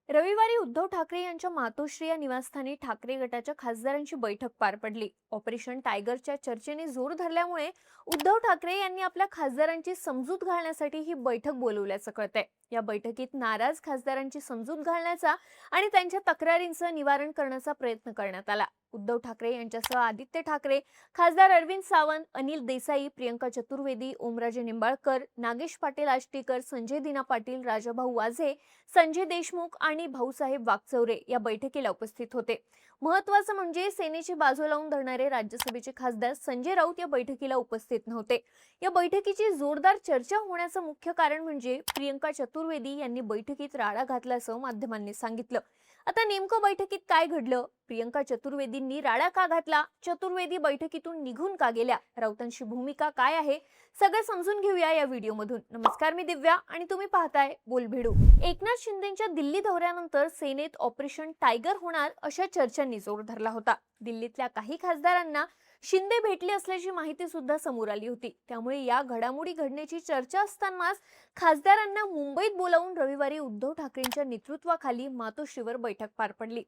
रविवारी उद्धव ठाकरे यांच्या मातोश्री या निवासस्थानी ठाकरे गटाच्या खासदारांची बैठक पार पडली। ऑपरेशन टायगरच्या चर्चेने जोर धरल्यामुळे उद्धव ठाकरे यांनी आपल्या खासदारांची समजूत घालण्यासाठी ही बैठक बोलवल्याचं कळतंय। या बैठकीत नाराज खासदारांची समजूत घालण्याचा आणि त्यांच्या तक्रारींचं निवारण करण्याचा प्रयत्न करण्यात आला। उद्धव ठाकरे यांच्यासह आदित्य ठाकरे, खासदार अरविंद सावंत, अनिल देसाई, प्रियंका चतुर्वेदी, ओमराजे निंबाळकर, नागेश पाटील आष्टीकर, संजय दिना पाटील, राजाभाऊ वाझे, संजय देशमुख आणि भाऊसाहेब वागचौरे या बैठकीला उपस्थित होते। महत्त्वाचं म्हणजे सेनेची बाजू लावून धरणारे राज्यसभेचे खासदार संजय राऊत या बैठकीला उपस्थित नव्हते। या बैठकीची जोरदार चर्चा होण्याचं मुख्य कारण म्हणजे प्रियंका चतुर्वेदी यांनी बैठकीत राडा घातल्याचं माध्यमांनी सांगितलं। आता नेमकं बैठकीत काय घडलं, प्रियंका चतुर्वेदींनी राडा का घातला, चतुर्वेदी बैठकीतून निघून का गेल्या, राऊतांची भूमिका काय आहे, सगळं समजून घेऊया या व्हिडिओमधून। नमस्कार, मी दिव्या आणि तुम्ही पाहताय बोलभिडू। एकनाथ शिंदेंच्या दिल्ली दौऱ्यानंतर सेनेत ऑपरेशन टायगर होणार अशा चर्चांनी जोर धरला होता। दिल्लीतल्या काही खासदारांना शिंदे भेटले असल्याची माहिती सुद्धा समोर आली होती। त्यामुळे या घडामोडी घडण्याची चर्चा असतानाच खासदारांना मुंबईत बोलावून रविवारी उद्धव ठाकरेंच्या नेतृत्वाखाली मातोश्रीवर बैठक पार पडली।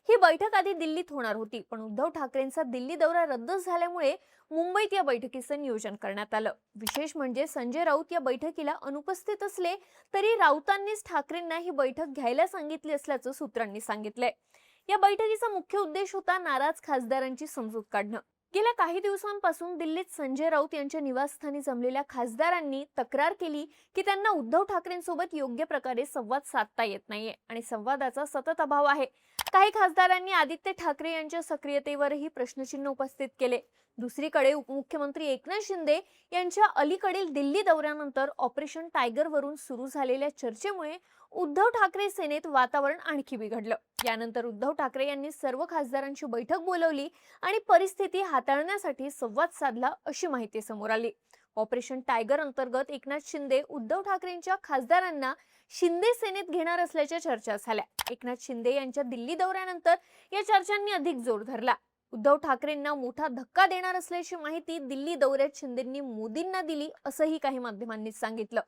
ही बैठक आधी दिल्लीत होणार होती, पण उद्धव ठाकरेंचा दिल्ली दौरा रद्द झाल्यामुळे मुंबईत या बैठकीचं नियोजन करण्यात आलं। विशेष म्हणजे संजय राऊत या बैठकीला अनुपस्थित असले तरी राऊतांनीच ठाकरेंना ही बैठक घ्यायला सांगितली असल्याचं सूत्रांनी सांगितलंय। या बैठकीचा मुख्य उद्देश होता नाराज खासदारांची समजूत काढणं। गेल्या काही दिवसांपासून दिल्लीत संजय राऊत यांच्या निवासस्थानी जमलेल्या खासदारांनी तक्रार केली की त्यांना उद्धव ठाकरेंसोबत योग्य प्रकारे संवाद साधता येत नाहीये आणि संवादाचा सतत अभाव आहे। काही खासदारांनी आदित्य ठाकरे यांच्या सक्रियतेवरही प्रश्नचिन्ह उपस्थित केले। दुसरीकडे उपमुख्यमंत्री एकनाथ शिंदे यांच्या अलीकडील दिल्ली दौऱ्यानंतर ऑपरेशन टायगर वरून सुरू झालेल्या चर्चेमुळे उद्धव ठाकरे सेनेत वातावरण आणखी बिघडलं। यानंतर उद्धव ठाकरे यांनी सर्व खासदारांची बैठक बोलावली आणि परिस्थिती हाताळण्यासाठी संवाद साधला अशी माहिती समोर आली। ऑपरेशन टायगर अंतर्गत एकनाथ शिंदे उद्धव ठाकरेंच्या खासदारांना शिंदे सेनेत घेणार असल्याच्या चर्चा झाल्या। एकनाथ शिंदे यांच्या दिल्ली दौऱ्यानंतर या चर्चांनी अधिक जोर धरला। उद्धव ठाकरेंना मोठा धक्का देणार असल्याची माहिती दिल्ली दौऱ्यात शिंदेंनी मोदींना दिली असंही काही माध्यमांनी सांगितलं।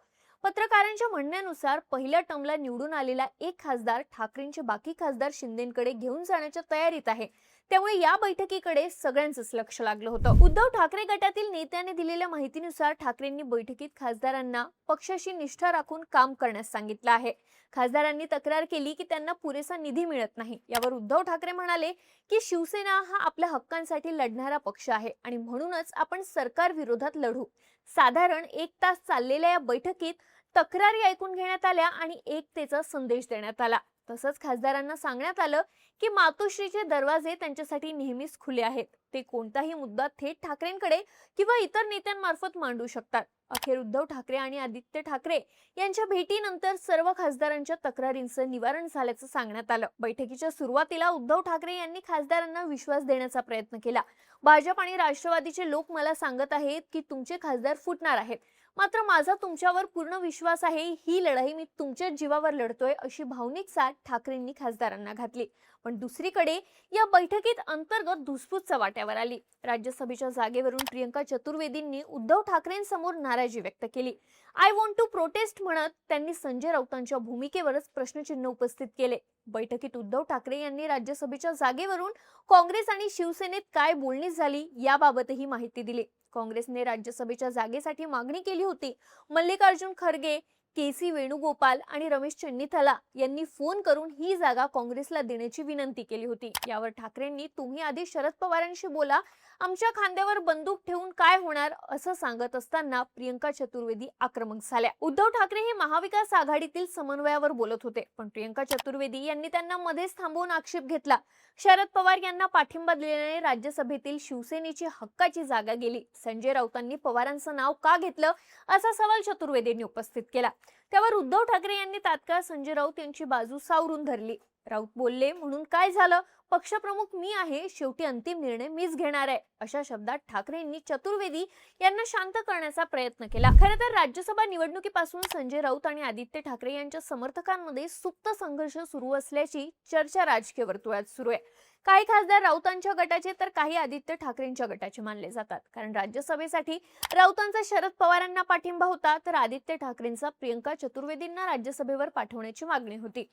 पत्रकारांच्या म्हणण्यानुसार पहिल्या टर्मला निवडून आलेला एक खासदार ठाकरेंचे बाकी खासदार शिंदेंकडे घेऊन जाण्याच्या तयारीत आहे। त्यामुळे या बैठकीकडे सगळ्यांचंच लक्ष लागलं होतं। उद्धव ठाकरे गटातील नेत्याने दिलेल्या माहितीनुसार ठाकरेंनी बैठकीत खासदारांना पक्षाशी निष्ठा राखून काम करण्यास सांगितलं आहे। खासदारांनी तक्रार केली की त्यांना पुरेसा निधी मिळत नाही। यावर उद्धव ठाकरे म्हणाले की शिवसेना हा आपल्या हक्कांसाठी लढणारा पक्ष आहे आणि म्हणूनच आपण सरकार विरोधात लढू। साधारण 1 तास चाललेल्या या बैठकीत तक्रारी ऐकून घेण्यात आल्या आणि एकतेचा संदेश देण्यात आला। तसंच खासदारांना सांगण्यात आलं की मातोश्रीचे दरवाजे त्यांच्यासाठी नेहमीच खुले आहेत। ते कोणताही मुद्दा थेट ठाकरेंकडे किंवा इतर नेत्यांमार्फत मांडू शकतात। अखेर उद्धव ठाकरे आणि आदित्य ठाकरे यांच्या भेटीनंतर सर्व खासदारांच्या तक्रारींचं निवारण झाल्याचं सांगण्यात आलं। बैठकीच्या सुरुवातीला उद्धव ठाकरे यांनी खासदारांना विश्वास देण्याचा प्रयत्न केला। भाजप आणि राष्ट्रवादीचे लोक मला सांगत आहेत की तुमचे खासदार फुटणार आहेत, मात्र माझा तुमच्यावर पूर्ण विश्वास आहे। ही लढाई मी तुमच्या जीवावर लढतोय अशी भावनिक साथ ठाकरेंनी खासदारांना घातली। पण दुसरीकडे या बैठकीत अंतर्गत धुसफूस चव्हाट्यावर आली। राज्यसभेच्या जागेवरून प्रियंका चतुर्वेदींनी उद्धव ठाकरेंसमोर नाराजी व्यक्त केली। आय वॉन्ट टू प्रोटेस्ट म्हणत त्यांनी संजय राऊतांच्या भूमिकेवरच प्रश्नचिन्ह उपस्थित केले। बैठकीत उद्धव ठाकरे यांनी राज्यसभेच्या जागेवरून काँग्रेस आणि शिवसेनेत काय बोलणी झाली याबाबतही माहिती दिली। काँग्रेसने राज्यसभेच्या जागेसाठी मागणी केली होती। मल्लिकार्जुन खरगे, केसी वेणुगोपाल आणि रमेश चन्नीथला यांनी फोन करून ही जागा काँग्रेसला देण्याची विनंती केली होती। यावर ठाकरेंनी तुम्ही आधी शरद पवारांशी बोला, आमच्या खांद्यावर बंदूक ठेवून काय होणार असं सांगत असताना प्रियंका चतुर्वेदी आक्रमक झाल्या। उद्धव ठाकरे हे महाविकास आघाडीतील समन्वयावर बोलत होते, पण प्रियंका चतुर्वेदी यांनी त्यांना मध्येच थांबवून आक्षेप घेतला। शरद पवार यांना पाठिंबा दिल्याने राज्यसभेतील शिवसेनेची हक्काची जागा गेली। संजय राऊतांनी पवारांचं नाव का घेतलं असा सवाल चतुर्वेदींनी उपस्थित केला। त्यावर उद्धव ठाकरे यांनी तात्काळ संजय राऊत यांची बाजू सावरून धरली। राऊत बोलले म्हणून काय झालं, पक्षप्रमुख मी आहे, शेवटी अंतिम निर्णय मीच घेणार आहे अशा शब्दात ठाकरेंनी चतुर्वेदी यांना शांत करण्याचा प्रयत्न केला। खरं तर राज्यसभा निवडणुकीपासून संजय राऊत आणि आदित्य ठाकरे यांच्या समर्थकांमध्ये सुप्त संघर्ष सुरू असल्याची चर्चा राजकीय वर्तुळात सुरू आहे। काही खासदार राऊतांच्या गटाचे तर काही आदित्य ठाकरेंच्या गटाचे मानले जातात, कारण राज्यसभेसाठी राऊतांचा शरद पवारांना पाठिंबा होता तर आदित्य ठाकरेंचा प्रियंका प्रियंका चतुर्वेदींना राज्यसभेवर पाठवण्याची मागणी होती.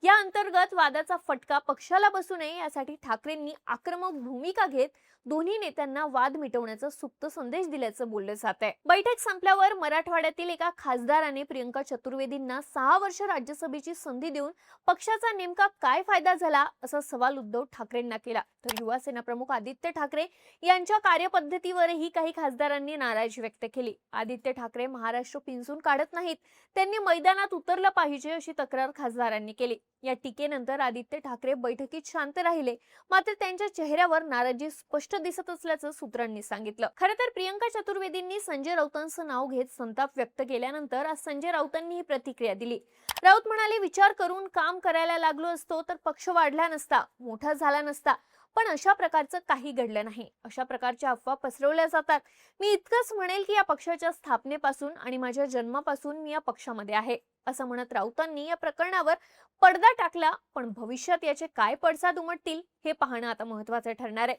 या अंतर्गत वादाचा फटका पक्षाला बसू नये यासाठी ठाकरेंनी आक्रमक भूमिका घेत दोन्ही नेत्यांना वाद मिटवण्याचा सुप्त संदेश दिल्याचं बोललं जात आहे. बैठक संपल्यावर मराठवाड्यातील एका खासदाराने प्रियंका चतुर्वेदींना 6 वर्ष राज्यसभेची संधी देऊन पक्षाचा नेमका काय फायदा झाला असा सवाल उद्धव ठाकरेंना केला. तर युवा सेना प्रमुख आदित्य ठाकरे यांच्या कार्यपद्धतीवरही काही खासदारांनी नाराजी व्यक्त केली. आदित्य ठाकरे महाराष्ट्र पिंजून काढत नाहीत, त्यांनी मैदानात उतरलं पाहिजे अशी तक्रार खासदारांनी केली. या टीकेनंतर आदित्य ठाकरे बैठकीत शांत राहिले, मात्र त्यांच्या चेहऱ्यावर नाराजी स्पष्ट दिसत असल्याचं सूत्रांनी सांगितलं. खरं तर प्रियंका चतुर्वेदींनी संजय राऊतांचं नाव घेत संताप व्यक्त केल्यानंतर आज संजय राऊतांनी ही प्रतिक्रिया दिली. राऊत म्हणाले, विचार करून काम करायला लागलो असतो तर पक्ष वाढला नसता, मोठा झाला नसता, पण अशा प्रकारचं काही घडलं नाही. अशा प्रकारच्या अफवा पसरवल्या जातात. मी इतकंच म्हणेल की या पक्षाच्या स्थापनेपासून आणि माझ्या जन्मापासून मी या पक्षामध्ये आहे असं म्हणत राऊतांनी या प्रकरणावर पडदा टाकला. पण भविष्यात याचे काय पडसाद उमटतील हे पाहणं आता महत्त्वाचं ठरणार आहे.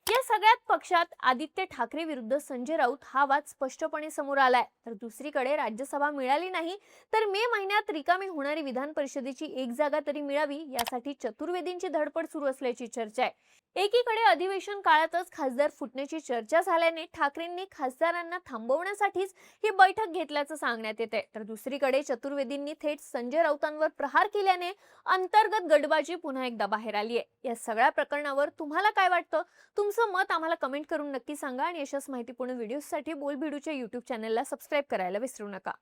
या सगळ्यात पक्षात आदित्य ठाकरे विरुद्ध संजय राऊत हा वाद स्पष्टपणे समोर आलाय. तर दुसरीकडे राज्यसभा मिळाली नाही तर मे महिन्यात रिकामी होणारी विधान परिषदेची एक जागा तरी मिळावी यासाठी चतुर्वेदींची धडपड सुरू असल्याची चर्चा आहे. एकीकडे अधिवेशन काळातच खासदार फुटण्याची चर्चा झाल्याने ठाकरेंनी खासदारांना थांबवण्यासाठीच ही बैठक घेतल्याचं सांगण्यात येते. तर दुसरीकडे चतुर्वेदींनी थेट संजय राऊतांवर प्रहार केल्याने अंतर्गत गटबाजी पुन्हा एकदा बाहेर आली आहे. या सगळ्या प्रकरणावर तुम्हाला काय वाटतं? तुमचं मत आम्हाला कमेंट करून नक्की सांगा आणि अशाच माहितीपूर्ण व्हिडिओसाठी बोलबिडूच्या YouTube चॅनलला सबस्क्राईब करायला विसरू नका.